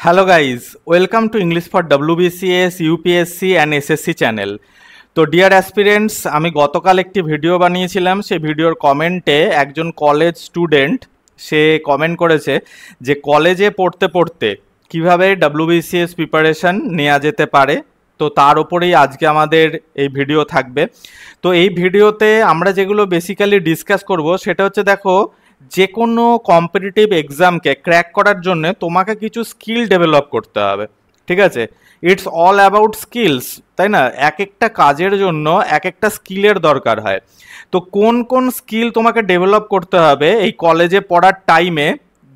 Hello guys, welcome to English for WBCS, UPSC and SSC channel. তো deer aspirants, আমি গতকাল একটি video বানিয়েছিলাম। সেই ভিডিওর কমেন্টে একজন কলেজ স্টুডেন্ট সে কমেন্ট করেছে যে কলেজে পড়তে পড়তে কিভাবে WBCS প্রিপারেশন নেওয়া যেতে পারে। তো তার উপরেই আজকে আমাদের এই ভিডিও থাকবে। তো এই ভিডিওতে আমরা যেগুলো বেসিক্যালি ডিসকাস করব সেটা হচ্ছে, দেখো, যে কোনো কম্পিটিটিভ এক্সামকে ক্র্যাক করার জন্য তোমাকে কিছু স্কিল ডেভেলপ করতে হবে, ঠিক আছে? ইটস অল অ্যাবাউট স্কিলস, তাই না? এক একটা কাজের জন্য এক একটা স্কিলের দরকার হয়। তো কোন কোন স্কিল তোমাকে ডেভেলপ করতে হবে এই কলেজে পড়ার টাইমে,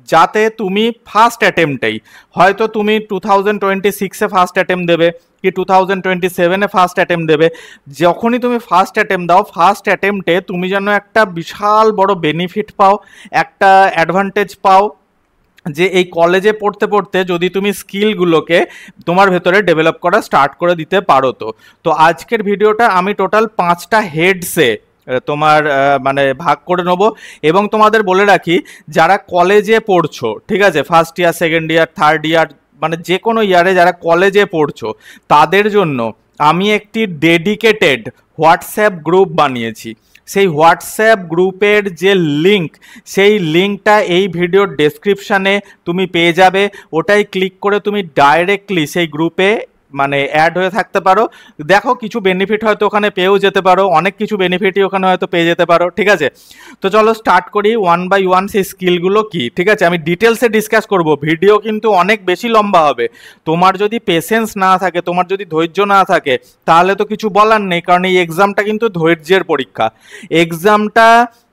যাতে তুমি ফার্স্ট অ্যাটেম্পটেই, হয়তো তুমি 2026-এ ফার্স্ট অ্যাটেম্প দেবে কি 2027-এ ফার্স্ট অ্যাটেম্প দেবে, যখনই তুমি ফার্স্ট অ্যাটেম্প দাও, ফার্স্ট অ্যাটেম্পটে তুমি যেন একটা বিশাল বড় বেনিফিট পাও, একটা অ্যাডভান্টেজ পাও, যে এই কলেজে পড়তে পড়তে যদি তুমি স্কিলগুলোকে তোমার ভেতরে ডেভেলপ করা স্টার্ট করে দিতে পারো। তো আজকের ভিডিওটা আমি টোটাল 5টা হেডসে তোমার মানে ভাগ করে নেবো। এবং তোমাদের বলে রাখি, যারা কলেজে পড়ছো, ঠিক আছে, first year, second year, third year, মানে যে কোনো ইয়ারে যারা কলেজে পড়ছো, তাদের জন্য আমি একটি ডেডিকেটেড হোয়াটসঅ্যাপ গ্রুপ বানিয়েছি। সেই হোয়াটসঅ্যাপ গ্রুপের যে লিঙ্ক, সেই লিঙ্কটা এই ভিডিওর ডেসক্রিপশানে তুমি পেয়ে যাবে। ওটাই ক্লিক করে তুমি ডাইরেক্টলি সেই গ্রুপে মানে অ্যাড হয়ে থাকতে পারো। দেখো, কিছু বেনিফিট হয়তো ওখানে পেয়েও যেতে পারো, অনেক কিছু বেনিফিটই ওখানে হয়তো পেয়ে যেতে পারো, ঠিক আছে? তো চলো স্টার্ট করি ওয়ান বাই ওয়ান সেই স্কিলগুলো কি, ঠিক আছে? আমি ডিটেলসে ডিসকাস করব, ভিডিও কিন্তু অনেক বেশি লম্বা হবে। তোমার যদি পেশেন্স না থাকে, তোমার যদি ধৈর্য না থাকে, তাহলে তো কিছু বলার নেই, কারণ এই এক্সামটা কিন্তু ধৈর্যের পরীক্ষা। এক্সামটা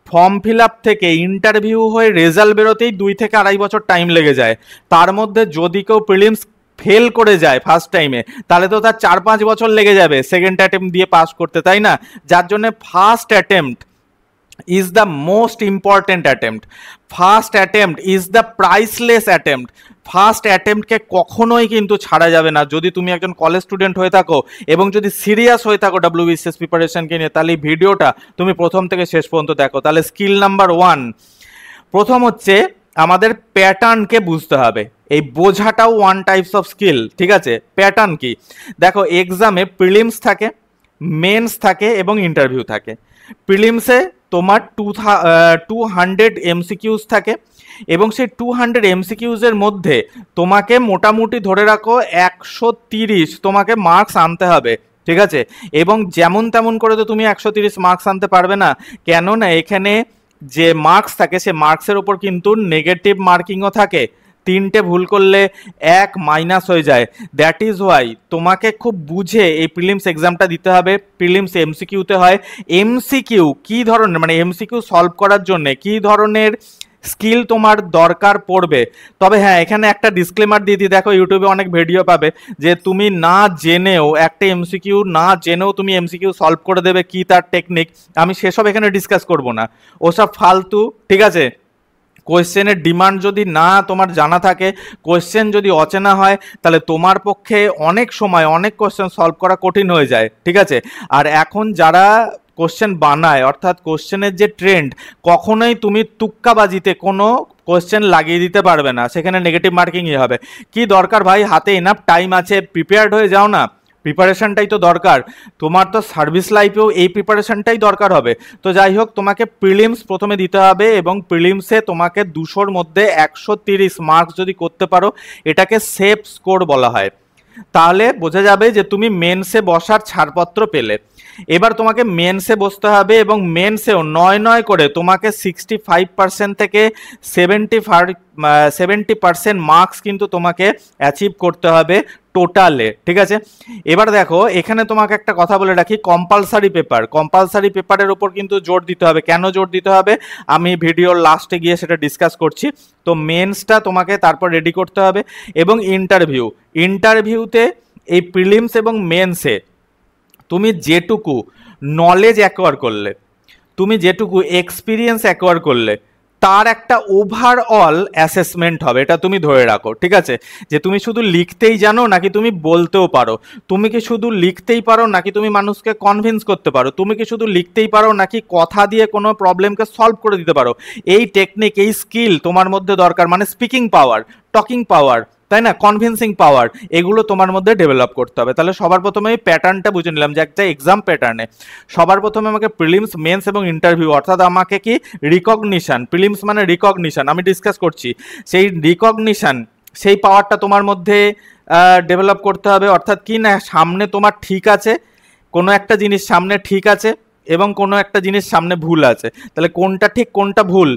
ফর্ম ফিল আপ থেকে ইন্টারভিউ হয়ে রেজাল্ট বেরোতেই 2 থেকে 2.5 বছর টাইম লেগে যায়। তার মধ্যে যদি কেউ প্রিলিমস ফেল করে যায় ফার্স্ট টাইমে, তাহলে তো তার 4-5 বছর লেগে যাবে সেকেন্ড অ্যাটেম্প দিয়ে পাস করতে, তাই না? যার জন্য first attempt is the most important attempt. First attempt is the priceless attempt. First অ্যাটেম্পটকে কখনোই কিন্তু ছাড়া যাবে না। যদি তুমি একজন কলেজ স্টুডেন্ট হয়ে থাকো এবং যদি সিরিয়াস হয়ে থাকো WBCS প্রিপারেশনকে নিয়ে, তাহলে এই ভিডিওটা তুমি প্রথম থেকে শেষ পর্যন্ত দেখো। তাহলে স্কিল নাম্বার 1, প্রথম হচ্ছে আমাদের প্যাটার্নকে বুঝতে হবে। এই বোঝাটাও ওয়ান টাইপস অফ স্কিল, ঠিক আছে? প্যাটার্ন কি? দেখো, এক্সামে প্রিলিমস থাকে, মেন্স থাকে এবং ইন্টারভিউ থাকে। প্রিলিমসে তোমার 200 MCQs থাকে এবং সেই 200 MCQs-এর মধ্যে তোমাকে মোটামুটি ধরে রাখো 130 তোমাকে মার্কস আনতে হবে, ঠিক আছে? এবং যেমন তেমন করে তো তুমি 130 মার্কস আনতে পারবে না, কেননা এখানে যে মার্কস থাকে সে মার্কসের ওপর কিন্তু নেগেটিভ মার্কিংও থাকে। 3টে ভুল করলে 1 মাইনাস হয়ে যায়। দ্যাট ইজ ওয়াই তোমাকে খুব বুঝে এই প্রিলিমস এক্সামটা দিতে হবে। প্রিলিমস MCQতে হয়। MCQ কী ধরনের, মানে MCQ সলভ করার জন্যে কী ধরনের স্কিল তোমার দরকার পড়বে। তবে হ্যাঁ, এখানে একটা ডিসক্লেমার দিয়ে দিই, দেখো ইউটিউবে অনেক ভিডিও পাবে যে তুমি না জেনেও, একটা MCQ না জেনেও তুমি MCQ সলভ করে দেবে, কি তার টেকনিক। আমি সেসব এখানে ডিসকাস করব না, ওসব ফালতু, ঠিক আছে? কোয়েশ্চেনের ডিমান্ড যদি না তোমার জানা থাকে, কোয়েশ্চেন যদি অচেনা হয়, তাহলে তোমার পক্ষে অনেক সময় অনেক কোয়েশ্চেন সলভ করা কঠিন হয়ে যায়, ঠিক আছে? আর এখন যারা কোশ্চেন বানায়, অর্থাৎ কোশ্চেনের যে ট্রেন্ড, কখনোই তুমি তুক্কাবাজিতে কোনো কোশ্চেন লাগিয়ে দিতে পারবে না, সেখানে নেগেটিভ মার্কিংই হবে। কি দরকার ভাই, হাতে এনাফ টাইম আছে, প্রিপেয়ার্ড হয়ে যাও না। প্রিপারেশনটাই তো দরকার, তোমার তো সার্ভিস লাইফেও এই প্রিপারেশনটাই দরকার হবে। তো যাই হোক, তোমাকে প্রিলিমস প্রথমে দিতে হবে এবং প্রিলিমসে তোমাকে 200-র মধ্যে 130 মার্কস যদি করতে পারো, এটাকে সেফ স্কোর বলা হয়। তাহলে বোঝা যাবে যে তুমি মেন্সে বসার ছাড়পত্র পেলে। এবার তোমাকে মেন্সে বসতে হবে এবং মেন্সেও 9 করে তোমাকে 65% থেকে 70% মার্কস কিন্তু তোমাকে অ্যাচিভ করতে হবে টোটালে, ঠিক আছে? এবার দেখো, এখানে তোমাকে একটা কথা বলে রাখি, কম্পালসারি পেপারের ওপর কিন্তু জোর দিতে হবে। কেন জোর দিতে হবে আমি ভিডিওর লাস্টে গিয়ে সেটা ডিসকাস করছি। তো মেন্সটা তোমাকে তারপর রেডি করতে হবে। এবং ইন্টারভিউতে এই প্রিলিমস এবং মেন্সে তুমি যেটুকু নলেজ অ্যাকোয়ার করলে, তুমি যেটুকু এক্সপিরিয়েন্স অ্যাকোয়ার করলে, তার একটা ওভারঅল অ্যাসেসমেন্ট হবে। এটা তুমি ধরে রাখো, ঠিক আছে? যে তুমি শুধু লিখতেই জানো নাকি তুমি বলতেও পারো, তুমি কি শুধু লিখতেই পারো নাকি তুমি মানুষকে কনভিন্স করতে পারো, তুমি কি শুধু লিখতেই পারো নাকি কথা দিয়ে কোনো প্রবলেমকে সলভ করে দিতে পারো। এই টেকনিক, এই স্কিল তোমার মধ্যে দরকার, মানে স্পিকিং পাওয়ার, টকিং পাওয়ার, তাই না, কনভিন্সিং পাওয়ার, এগুলো তোমার মধ্যে ডেভেলপ করতে হবে। তাহলে সবার প্রথমে এই প্যাটার্নটা বুঝে নিলাম যে একটা এক্সাম প্যাটার্নে সবার প্রথমে আমাকে প্রিলিমস, মেন্স এবং ইন্টারভিউ, অর্থাৎ আমাকে কি রিকগনিশন, প্রিলিমস মানে রিকগনিশন আমি ডিসকাস করছি, সেই রিকগনিশন সেই পাওয়ারটা তোমার মধ্যে ডেভেলপ করতে হবে। অর্থাৎ কি না, সামনে তোমার ঠিক আছে, কোনো একটা জিনিস সামনে ঠিক আছে এবং কোনো একটা জিনিস সামনে ভুল আছে, তাহলে কোনটা ঠিক কোনটা ভুল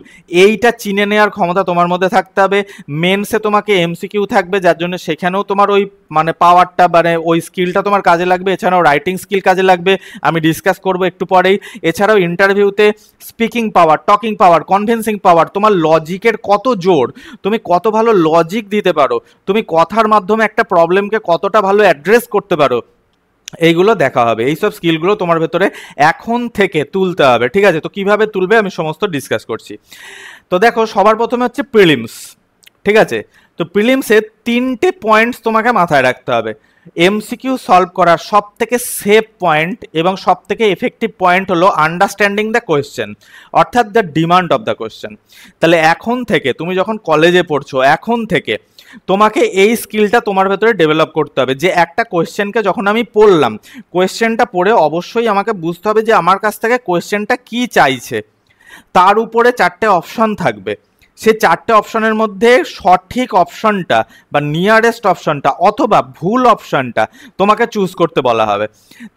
এইটা চিনে নেওয়ার ক্ষমতা তোমার মধ্যে থাকতে হবে। মেন্সে তোমাকে এমসিকিউ থাকবে, যার জন্য সেখানেও তোমার ওই মানে পাওয়ারটা মানে ওই স্কিলটা তোমার কাজে লাগবে। এছাড়াও রাইটিং স্কিল কাজে লাগবে, আমি ডিসকাস করবো একটু পরেই। এছাড়াও ইন্টারভিউতে স্পিকিং পাওয়ার, টকিং পাওয়ার, কনভিন্সিং পাওয়ার, তোমার লজিকের কত জোর, তুমি কত ভালো লজিক দিতে পারো, তুমি কথার মাধ্যমে একটা প্রবলেমকে কতটা ভালো অ্যাড্রেস করতে পারো, এইগুলো দেখা হবে। এইসব স্কিলগুলো তোমার ভেতরে এখন থেকে তুলতে হবে, ঠিক আছে? তো কিভাবে তুলবে আমি সমস্ত ডিসকাস করছি। তো দেখো, সবার প্রথমে হচ্ছে প্রিলিমস, ঠিক আছে? তো প্রিলিমসে 3টে পয়েন্টস তোমাকে মাথায় রাখতে হবে। এমসিকিউ সলভ করার সব থেকে সেফ পয়েন্ট এবং সব থেকে এফেক্টিভ পয়েন্ট হলো আন্ডারস্ট্যান্ডিং দ্য কোয়েশ্চেন, অর্থাৎ the demand of the question. তাহলে এখন থেকে তুমি যখন কলেজে পড়ছো, এখন থেকে তোমাকে এই স্কিলটা তোমার ভেতরে ডেভেলপ করতে হবে যে একটা কোয়েশ্চেনকে যখন আমি পড়লাম, কোয়েশ্চেনটা পড়ে অবশ্যই আমাকে বুঝতে হবে যে আমার কাছ থেকে কোয়েশ্চেনটা কি চাইছে। তার উপরে 4টে অপশন থাকবে, সে 4টে অপশনের মধ্যে সঠিক অপশনটা বা নিয়ারেস্ট অপশনটা অথবা ভুল অপশনটা তোমাকে চুজ করতে বলা হবে।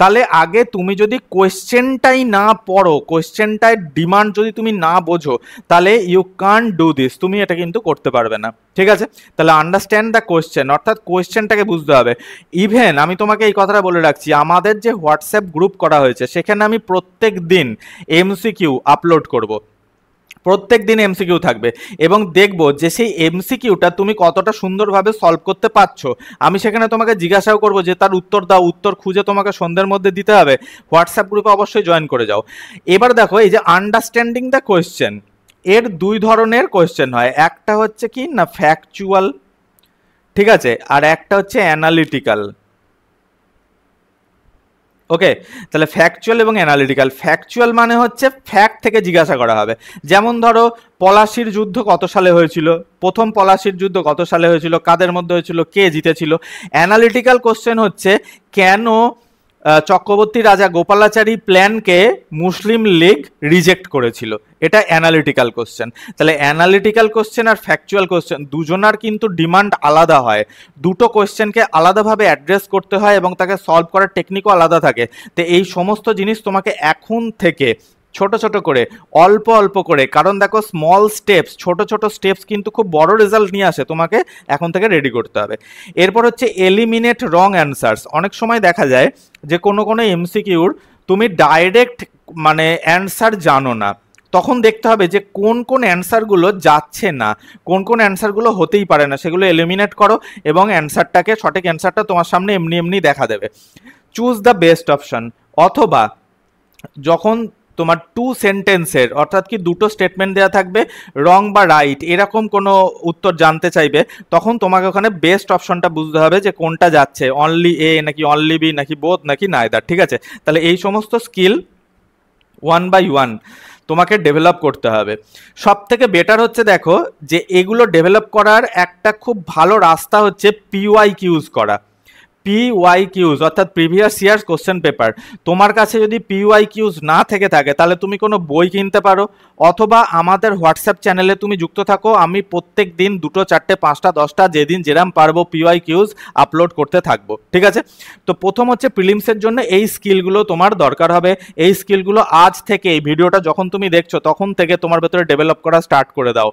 তাহলে আগে তুমি যদি কোয়েশ্চেনটাই না পড়ো, কোয়েশ্চেনটার ডিমান্ড যদি তুমি না বোঝো, তাহলে ইউ কান্ট ডু দিস, তুমি এটা কিন্তু করতে পারবে না, ঠিক আছে? তাহলে আন্ডারস্ট্যান্ড দ্য কোয়েশ্চেন, অর্থাৎ কোয়েশ্চেনটাকে বুঝতে হবে। ইভেন আমি তোমাকে এই কথাটা বলে রাখছি, আমাদের যে হোয়াটসঅ্যাপ গ্রুপ করা হয়েছে সেখানে আমি প্রত্যেক দিন এমসিকিউ আপলোড করব, প্রত্যেক দিন এমসিকিউ থাকবে এবং দেখবো যে সেই এমসিকিউটা তুমি কতটা সুন্দরভাবে সলভ করতে পারছো। আমি সেখানে তোমাকে জিজ্ঞাসাও করবো যে তার উত্তর দাও, উত্তর খুঁজে তোমাকে সন্ধ্যের মধ্যে দিতে হবে। হোয়াটসঅ্যাপ গ্রুপে অবশ্যই জয়েন করে যাও। এবার দেখো, এই যে আন্ডারস্ট্যান্ডিং দ্য কোয়েশ্চেন, এর 2 ধরনের কোয়েশ্চেন হয়, একটা হচ্ছে কি না ফ্যাকচুয়াল, ঠিক আছে, আর একটা হচ্ছে অ্যানালিটিক্যাল। ওকে, তাহলে ফ্যাকচুয়াল এবং অ্যানালিটিক্যাল। ফ্যাকচুয়াল মানে হচ্ছে ফ্যাক্ট থেকে জিজ্ঞাসা করা হবে, যেমন ধরো পলাশির যুদ্ধ কত সালে হয়েছিল, প্রথম পলাশির যুদ্ধ কত সালে হয়েছিল, কাদের মধ্যে হয়েছিল, কে জিতেছিল। অ্যানালিটিক্যাল কোশ্চেন হচ্ছে কেন চক্রবর্তী রাজা গোপালাচারী প্ল্যানকে মুসলিম লীগ রিজেক্ট করেছিল, এটা অ্যানালিটিক্যাল কোশ্চেন। তাহলে অ্যানালিটিক্যাল কোশ্চেন আর ফ্যাকচুয়াল কোশ্চেন দুজনার কিন্তু ডিমান্ড আলাদা হয়, দুটো কোশ্চেনকে আলাদাভাবে অ্যাড্রেস করতে হয় এবং তাকে সলভ করার টেকনিকও আলাদা থাকে। তো এই সমস্ত জিনিস তোমাকে এখন থেকে ছোট ছোট করে, অল্প অল্প করে, কারণ দেখো স্মল স্টেপস, ছোট ছোট স্টেপস কিন্তু খুব বড় রেজাল্ট নিয়ে আসে, তোমাকে এখন থেকে রেডি করতে হবে। এরপর হচ্ছে এলিমিনেট রং অ্যান্সার্স। অনেক সময় দেখা যায় যে কোনো এমসিকিউর তুমি ডাইরেক্ট মানে অ্যান্সার জানো না, তখন দেখতে হবে যে কোন কোন অ্যান্সারগুলো যাচ্ছে না, কোন কোন অ্যান্সারগুলো হতেই পারে না, সেগুলো এলিমিনেট করো এবং অ্যান্সারটাকে, সঠিক অ্যান্সারটা তোমার সামনে এমনি এমনি দেখা দেবে। চুজ দ্য বেস্ট অপশন, অথবা যখন তোমার 2 সেন্টেন্সের অর্থাৎ কি 2টো স্টেটমেন্ট দেওয়া থাকবে, রং বা রাইট এরকম কোনো উত্তর জানতে চাইবে, তখন তোমাকে ওখানে বেস্ট অপশনটা বুঝতে হবে যে কোনটা যাচ্ছে, অনলি এ নাকি অনলি বি নাকি বোথ নাকি নাইদার, ঠিক আছে? তাহলে এই সমস্ত স্কিল 1 বাই 1 তোমাকে ডেভেলপ করতে হবে। সব থেকে বেটার হচ্ছে দেখো যে এগুলো ডেভেলপ করার একটা খুব ভালো রাস্তা হচ্ছে PYQs করা। PYQs অর্থাৎ প্রিভিয়াস ইয়ার্স কোশ্চেন পেপার। তোমার কাছে যদি PYQs না থেকে থাকে তাহলে তুমি কোনো বই কিনতে পারো, অথবা আমাদের হোয়াটসঅ্যাপ চ্যানেলে তুমি যুক্ত থাকো, আমি প্রত্যেক দিন 2টো 4টে 5টা 10টা যেদিন যেরাম পারবো PYQs আপলোড করতে থাকবো, ঠিক আছে? তো প্রথম হচ্ছে প্রিলিমসের জন্য এই স্কিলগুলো তোমার দরকার হবে। এই স্কিলগুলো আজ থেকে, এই ভিডিওটা যখন তুমি দেখছো তখন থেকে তোমার ভেতরে ডেভেলপ করা স্টার্ট করে দাও।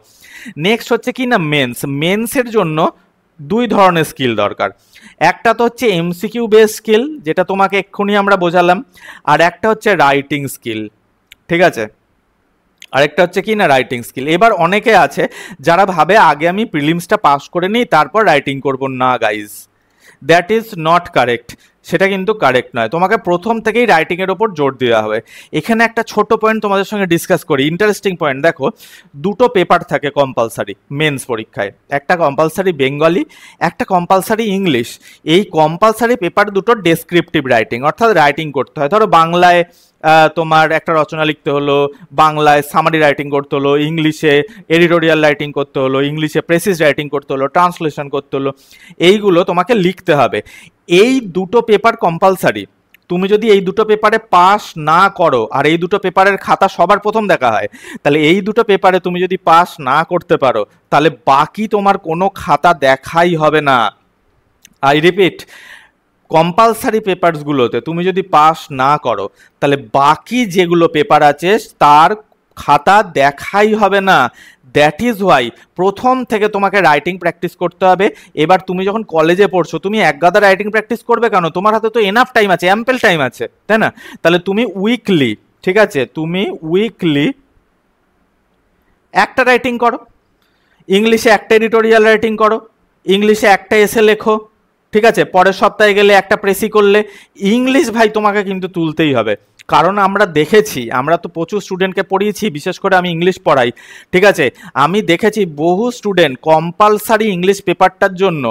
নেক্সট হচ্ছে কি না মেন্স। মেন্সের জন্য 2 ধরনের স্কিল দরকার, একটা তো হচ্ছে এমসিকিউ বেস স্কিল, যেটা তোমাকে এক্ষুনি আমরা বোঝালাম, আর একটা হচ্ছে রাইটিং স্কিল, ঠিক আছে? আরেকটা হচ্ছে কি না রাইটিং স্কিল। এবার অনেকে আছে যারা ভাবে আগে আমি প্রিলিমসটা পাস করে নিই তারপর রাইটিং করব, না guys, that is not correct, সেটা কিন্তু কারেক্ট নয়। তোমাকে প্রথম থেকেই রাইটিংয়ের ওপর জোর দেওয়া হবে। এখানে একটা ছোট পয়েন্ট তোমাদের সঙ্গে ডিসকাস করি, ইন্টারেস্টিং পয়েন্ট। দেখো 2টো পেপার থাকে কম্পালসারি মেন্স পরীক্ষায়, একটা কম্পালসারি বেঙ্গলি, একটা কম্পালসারি ইংলিশ। এই কম্পালসারি পেপার দুটো ডেসক্রিপটিভ রাইটিং, অর্থাৎ রাইটিং করতে হয়। ধরো বাংলায় তোমার একটা রচনা লিখতে হলো, বাংলায় সামারি রাইটিং করতে হলো, ইংলিশে এডিটোরিয়াল রাইটিং করতে হলো, ইংলিশে প্রেসিস রাইটিং করতে হলো, ট্রান্সলেশন করতে হলো, এইগুলো তোমাকে লিখতে হবে। এই দুটো পেপার কম্পালসারি। তুমি যদি এই দুটো পেপারে পাস না করো, আর এই দুটো পেপারের খাতা সবার প্রথম দেখা হয়, তাহলে এই দুটো পেপারে তুমি যদি পাস না করতে পারো, তাহলে বাকি তোমার কোনো খাতা দেখাই হবে না। আই রিপিট, কম্পালসারি পেপারসগুলোতে তুমি যদি পাস না করো, তাহলে বাকি যেগুলো পেপার আছে তার খাতা দেখাই হবে না। দ্যাট ইজ ওয়াই প্রথম থেকে তোমাকে রাইটিং প্র্যাকটিস করতে হবে। এবার তুমি যখন কলেজে পড়ছো, তুমি এক গাদা রাইটিং প্র্যাকটিস করবে কেন? তোমার হাতে তো এনাফ টাইম আছে, অ্যাম্পেল টাইম আছে, তাই না? তাহলে তুমি উইকলি, ঠিক আছে, তুমি উইকলি একটা রাইটিং করো, ইংলিশে একটা এডিটোরিয়াল রাইটিং করো, ইংলিশে একটা এসে লেখো, ঠিক আছে? পরের সপ্তাহে গেলে একটা প্রেসি করলে। ইংলিশ ভাই তোমাকে কিন্তু তুলতেই হবে, কারণ আমরা দেখেছি, আমরা তো প্রচুর স্টুডেন্টকে পড়িয়েছি, বিশেষ করে আমি ইংলিশ পড়াই, ঠিক আছে? আমি দেখেছি বহু স্টুডেন্ট কম্পালসারি ইংলিশ পেপারটার জন্য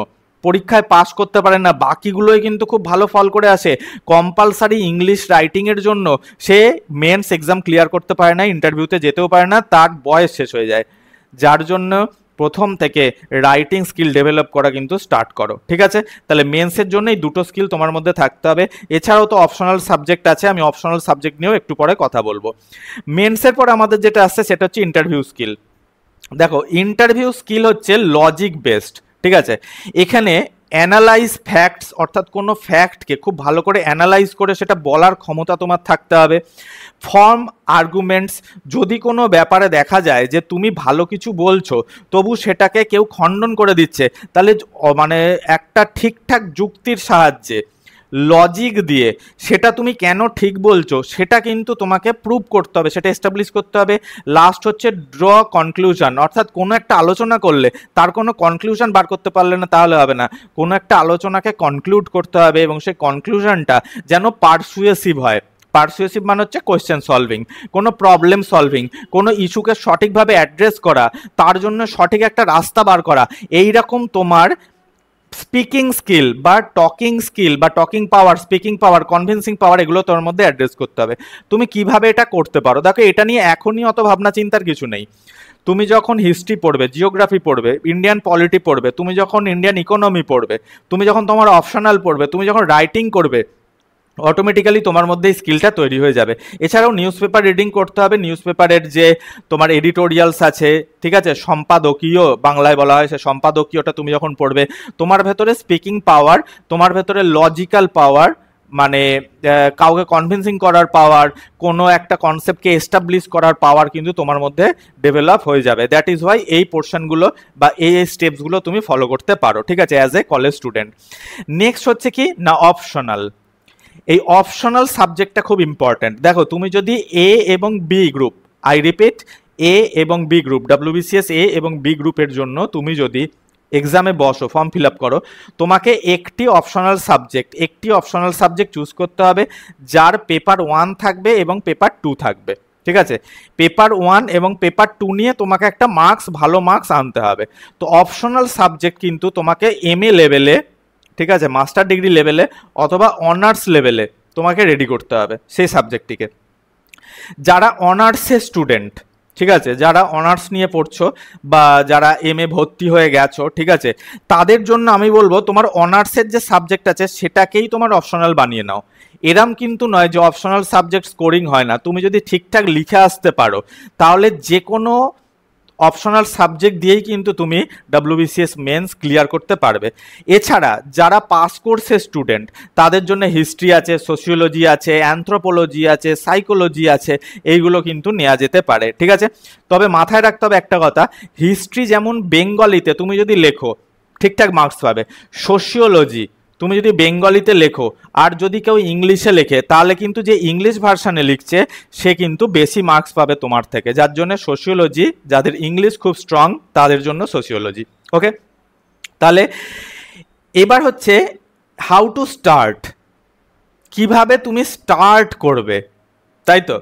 পরীক্ষায় পাস করতে পারে না, বাকিগুলোই কিন্তু খুব ভালো ফল করে আসে। কম্পালসারি ইংলিশ রাইটিংয়ের জন্য সে মেন্স এক্সাম ক্লিয়ার করতে পারে না, ইন্টারভিউতে যেতেও পারে না, তার বয়স শেষ হয়ে যায়। যার জন্য প্রথম থেকে রাইটিং স্কিল ডেভেলপ করা কিন্তু স্টার্ট করো, ঠিক আছে? তাহলে মেন্সের জন্য এই দুটো স্কিল তোমার মধ্যে থাকতে হবে। এছাড়াও তো অপশনাল সাবজেক্ট আছে, আমি অপশনাল সাবজেক্ট নিয়েও একটু পরে কথা বলবো। মেন্সের পর আমাদের যেটা আসছে সেটা হচ্ছে ইন্টারভিউ স্কিল। দেখো, ইন্টারভিউ স্কিল হচ্ছে লজিক বেসড, ঠিক আছে? এখানে অ্যানালাইজ ফ্যাক্টস, অর্থাৎ কোনো ফ্যাক্টকে খুব ভালো করে অ্যানালাইজ করে সেটা বলার ক্ষমতা তোমার থাকতে হবে। ফর্ম আর্গুমেন্টস, যদি কোনো ব্যাপারে দেখা যায় যে তুমি ভালো কিছু বলছো তবু সেটাকে কেউ খণ্ডন করে দিচ্ছে, তাহলে মানে একটা ঠিকঠাক যুক্তির সাহায্যে, লজিক দিয়ে সেটা তুমি কেন ঠিক বলছো সেটা কিন্তু তোমাকে প্রুভ করতে হবে, সেটা এস্টাবলিশ করতে হবে। লাস্ট হচ্ছে ড্র কনক্লুশন, অর্থাৎ কোনো একটা আলোচনা করলে তার কোনো কনক্লুশন বার করতে পারলে না তাহলে হবে না, কোনো একটা আলোচনাকে কনক্লুড করতে হবে এবং সেই কনক্লুশনটা যেন পারসুয়েসিভ হয়। পারসুয়েসিভ মানে হচ্ছে কোয়েশ্চেন সলভিং, কোনো প্রবলেম সলভিং, কোনো ইস্যুকে সঠিকভাবে অ্যাড্রেস করা, তার জন্য সঠিক একটা রাস্তা বার করা। এইরকম তোমার স্পিকিং স্কিল বা টকিং স্কিল বা টকিং পাওয়ার, স্পিকিং পাওয়ার, কনভিন্সিং পাওয়ার, এগুলো তোর মধ্যে অ্যাড্রেস করতে হবে। তুমি কিভাবে এটা করতে পারো, দেখো এটা নিয়ে এখনই অত ভাবনা চিন্তার কিছু নেই। তুমি যখন হিস্ট্রি পড়বে, জিওগ্রাফি পড়বে, ইন্ডিয়ান পলিটি পড়বে, তুমি যখন ইন্ডিয়ান ইকোনমি পড়বে, তুমি যখন তোমার অপশনাল পড়বে, তুমি যখন রাইটিং করবে, অটোমেটিক্যালি তোমার মধ্যে এই স্কিলটা তৈরি হয়ে যাবে। এছাড়াও নিউজ পেপার রিডিং করতে হবে, নিউজ পেপারের যে তোমার এডিটোরিয়ালস আছে, ঠিক আছে, সম্পাদকীয় বাংলায় বলা হয়, সে সম্পাদকীয়টা তুমি যখন পড়বে, তোমার ভেতরে স্পিকিং পাওয়ার, তোমার ভেতরে লজিক্যাল পাওয়ার, মানে কাউকে কনভিন্সিং করার পাওয়ার, কোনো একটা কনসেপ্টকে এস্টাবলিশ করার পাওয়ার কিন্তু তোমার মধ্যে ডেভেলপ হয়ে যাবে। দ্যাট ইজ ওয়াই এই পোর্শনগুলো বা এই স্টেপসগুলো তুমি ফলো করতে পারো, ঠিক আছে, as a college student. Next হচ্ছে কি না, অপশনাল। এই অপশনাল সাবজেক্টটা খুব ইম্পর্ট্যান্ট। দেখো, তুমি যদি এ এবং বি গ্রুপ, আই রিপিট, এ এবং বি গ্রুপ, WBCS এ এবং বি গ্রুপের জন্য তুমি যদি এক্সামে বসো, ফর্ম ফিল আপ করো, তোমাকে একটি অপশনাল সাবজেক্ট চুজ করতে হবে, যার পেপার 1 থাকবে এবং পেপার 2 থাকবে, ঠিক আছে? পেপার 1 এবং পেপার 2 নিয়ে তোমাকে একটা ভালো মার্কস আনতে হবে। তো অপশনাল সাবজেক্ট কিন্তু তোমাকে MA লেভেলে, ঠিক আছে, মাস্টার ডিগ্রি লেভেলে অথবা অনার্স লেভেলে তোমাকে রেডি করতে হবে সেই সাবজেক্টটিকে। যারা অনার্সের স্টুডেন্ট, ঠিক আছে, যারা অনার্স নিয়ে পড়ছো বা যারা MA ভর্তি হয়ে গেছো, ঠিক আছে, তাদের জন্য আমি বলবো তোমার অনার্সের যে সাবজেক্ট আছে সেটাকেই তোমার অপশনাল বানিয়ে নাও। এরম কিন্তু নয় যে অপশনাল সাবজেক্ট স্কোরিং হয় না। তুমি যদি ঠিকঠাক লিখে আসতে পারো তাহলে যে কোনো অপশনাল সাবজেক্ট দিয়েই কিন্তু তুমি WBCS মেন্স ক্লিয়ার করতে পারবে। এছাড়া যারা পাস কোর্সের স্টুডেন্ট, তাদের জন্য হিস্ট্রি আছে, সোশিওলজি আছে, অ্যানথ্রোপোলজি আছে, সাইকোলজি আছে, এইগুলো কিন্তু নেওয়া যেতে পারে, ঠিক আছে? তবে মাথায় রাখতে হবে একটা কথা, হিস্ট্রি যেমন বেঙ্গলিতে তুমি যদি লেখো ঠিকঠাক মার্কস পাবে, সোশিওলজি তুমি যদি বেঙ্গলিতে লেখো আর যদি কেউ ইংলিশে লেখে তাহলে কিন্তু যে ইংলিশ ভার্সানে লিখছে সে কিন্তু বেশি মার্কস পাবে তোমার থেকে। যার জন্য সোশিওলজি, যাদের ইংলিশ খুব স্ট্রং তাদের জন্য সোশিওলজি। ওকে, তাহলে এবার হচ্ছে হাউ টু স্টার্ট, কিভাবে তুমি স্টার্ট করবে, তাই তো?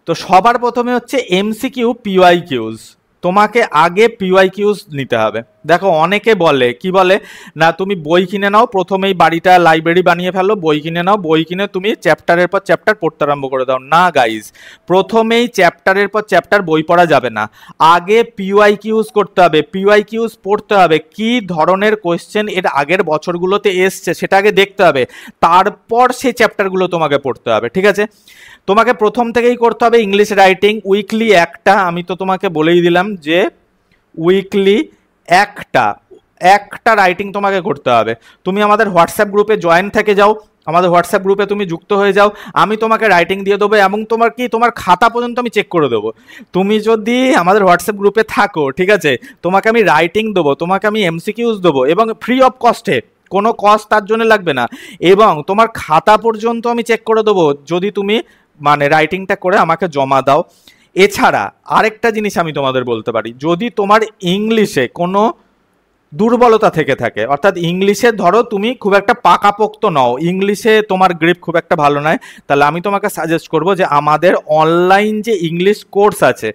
তো সবার প্রথমে হচ্ছে MCQ PYQs, তোমাকে আগে PYQs নিতে হবে, দেখো অনেকে বলে কি বলে না তুমি বই কিনে নাও, প্রথমেই বাড়িটা লাইব্রেরি বানিয়ে ফেলো, বই কিনে নাও, বই কিনে তুমি চ্যাপ্টারের পর চ্যাপ্টার পড়তে আরম্ভ করে দাও। না গাইজ, প্রথমেই চ্যাপ্টারের পর চ্যাপ্টার বই পড়া যাবে না, আগে পিওয়াইকিউজ করতে হবে, পিওয়াইকিউজ পড়তে হবে, কি ধরনের কোয়েশ্চেন এর আগের বছরগুলোতে এসছে সেটা আগে দেখতে হবে, তারপর সেই চ্যাপ্টারগুলো তোমাকে পড়তে হবে, ঠিক আছে? তোমাকে প্রথম থেকেই করতে হবে ইংলিশ রাইটিং, উইকলি একটা, আমি তো তোমাকে বলেই দিলাম যে উইকলি একটা একটা রাইটিং তোমাকে করতে হবে। তুমি আমাদের হোয়াটসঅ্যাপ গ্রুপে জয়েন থেকে যাও, আমাদের হোয়াটসঅ্যাপ গ্রুপে তুমি যুক্ত হয়ে যাও, আমি তোমাকে রাইটিং দিয়ে দেবো এবং তোমার খাতা পর্যন্ত আমি চেক করে দেবো। তুমি যদি আমাদের হোয়াটসঅ্যাপ গ্রুপে থাকো, ঠিক আছে, তোমাকে আমি রাইটিং দেবো, তোমাকে আমি এমসিকিউজ দেবো এবং ফ্রি অফ কস্টে, কোনো কস্ট তার জন্য লাগবে না, এবং তোমার খাতা পর্যন্ত আমি চেক করে দেবো যদি তুমি মানে রাইটিংটা করে আমাকে জমা দাও। এছাড়া আরেকটা জিনিস আমি তোমাদের বলতে পারি, যদি তোমার ইংলিশে কোনো দুর্বলতা থেকে থাকে, অর্থাৎ ইংলিশে ধরো তুমি খুব একটা পাকাপোক্ত নও, ইংলিশে তোমার গ্রিপ খুব একটা ভালো নয়, তাহলে আমি তোমাকে সাজেস্ট করব যে আমাদের অনলাইন যে ইংলিশ কোর্স আছে,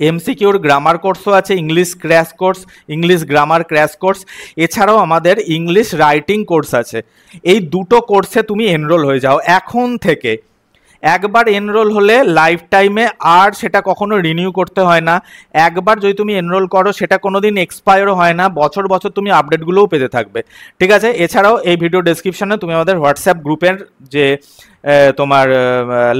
এমসিকিউর গ্রামার কোর্সও আছে, English crash course, English grammar crash course, এছাড়াও আমাদের ইংলিশ রাইটিং কোর্স আছে। এই দুটো কোর্সে তুমি এনরোল হয়ে যাও এখন থেকে। একবার এনরোল হলে লাইফ টাইমে আর সেটা কখনো রিনিউ করতে হয় না, একবার যদি তুমি এনরোল করো সেটা কোনো দিন এক্সপায়ারও হয় না, বছর বছর তুমি আপডেটগুলোও পেতে থাকবে, ঠিক আছে? এছাড়াও এই ভিডিও ডেসক্রিপশনে তুমি আমাদের হোয়াটসঅ্যাপ গ্রুপের যে তোমার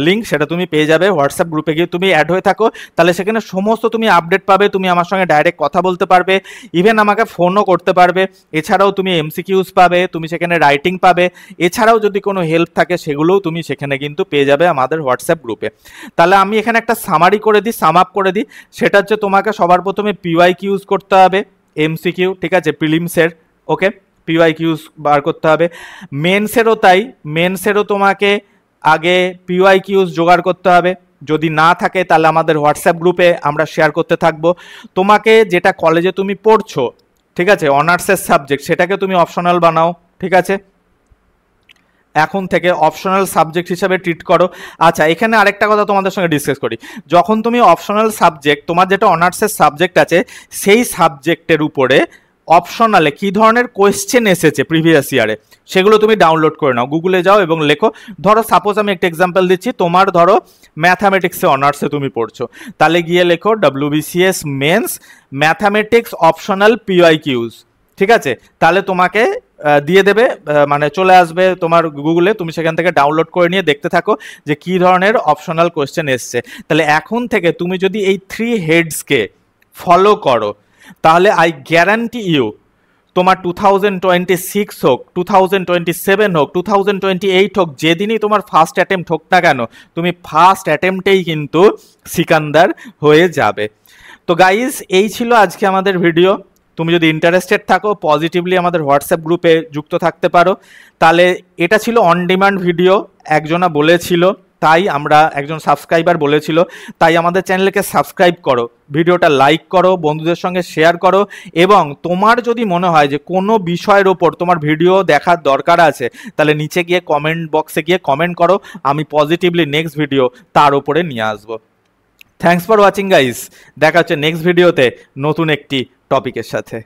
লিঙ্ক সেটা তুমি পেয়ে যাবে, হোয়াটসঅ্যাপ গ্রুপে গিয়ে তুমি অ্যাড হয়ে থাকো, তাহলে সেখানে সমস্ত তুমি আপডেট পাবে, তুমি আমার সঙ্গে ডাইরেক্ট কথা বলতে পারবে, ইভেন আমাকে ফোনও করতে পারবে, এছাড়াও তুমি এমসিকিউজ পাবে, তুমি সেখানে রাইটিং পাবে, এছাড়াও যদি কোনো হেল্প থাকে সেগুলোও তুমি সেখানে কিন্তু পেয়ে যাবে আমাদের হোয়াটসঅ্যাপ গ্রুপে। তাহলে আমি এখানে একটা সামারি করে দিই, সাম আপ করে দিই, সেটা হচ্ছে তোমাকে সবার প্রথমে পিওয়াইকিউজ করতে হবে, এমসিকিউ, ঠিক আছে, প্রিলিমসের, ওকে, পিওয়াইকিউজ বার করতে হবে। মেন্সেরও তাই, মেন্সেরও তোমাকে আগে পিওয়াইকিউজ জোগাড় করতে হবে, যদি না থাকে তাহলে আমাদের হোয়াটসঅ্যাপ গ্রুপে আমরা শেয়ার করতে থাকবো। তোমাকে যেটা কলেজে তুমি পড়ছো, ঠিক আছে, অনার্সের সাবজেক্ট, সেটাকে তুমি অপশনাল বানাও, ঠিক আছে, এখন থেকে অপশনাল সাবজেক্ট হিসাবে ট্রিট করো। আচ্ছা, এখানে আরেকটা কথা তোমাদের সঙ্গে ডিসকাস করি, যখন তুমি অপশনাল সাবজেক্ট, তোমার যেটা অনার্সের সাবজেক্ট আছে সেই সাবজেক্টের উপরে অপশনালে কী ধরনের কোয়েশ্চেন এসেছে প্রিভিয়াস ইয়ারে সেগুলো তুমি ডাউনলোড করে নাও, গুগলে যাও এবং লেখো। ধরো সাপোজ আমি একটা এক্সাম্পল দিচ্ছি, তোমার ধরো ম্যাথামেটিক্সে অনার্সে তুমি পড়ছো, তাহলে গিয়ে লেখো WBCS মেন্স ম্যাথামেটিক্স অপশনাল পিওয়াইকিউজ, ঠিক আছে, তাহলে তোমাকে দিয়ে দেবে, মানে চলে আসবে তোমার গুগলে, তুমি সেখান থেকে ডাউনলোড করে নিয়ে দেখতে থাকো যে কী ধরনের অপশনাল কোয়েশ্চেন এসছে। তাহলে এখন থেকে তুমি যদি এই 3 হেডসকে ফলো করো তাহলে আই গ্যারান্টি ইউ তোমার 2026 হোক, 2027 হোক, 2028 হোক, যেদিনই তোমার ফার্স্ট অ্যাটেম্প্ট হোক না কেন, তুমি ফার্স্ট অ্যাটেম্পটেই কিন্তু সিকান্দার হয়ে যাবে। তো গাইজ, এই ছিল আজকে আমাদের ভিডিও। তুমি যদি ইন্টারেস্টেড থাকো পজিটিভলি আমাদের হোয়াটসঅ্যাপ গ্রুপে যুক্ত থাকতে পারো। তাহলে এটা ছিল অন ডিমান্ড ভিডিও, একজনা বলেছিল তাই আমরা, একজন সাবস্ক্রাইবার বলেছিল তাই আমাদের চ্যানেলকে সাবস্ক্রাইব করো, ভিডিওটা লাইক করো, বন্ধুদের সঙ্গে শেয়ার করো, এবং তোমার যদি মনে হয় যে কোনো বিষয়ের ওপর তোমার ভিডিও দেখার দরকার আছে তাহলে নিচে গিয়ে কমেন্ট বক্সে গিয়ে কমেন্ট করো, আমি পজিটিভলি নেক্সট ভিডিও তার উপরে নিয়ে আসবো। থ্যাঙ্কস ফর ওয়াচিং গাইস, দেখা হচ্ছে নেক্সট ভিডিওতে নতুন একটি টপিকের সাথে।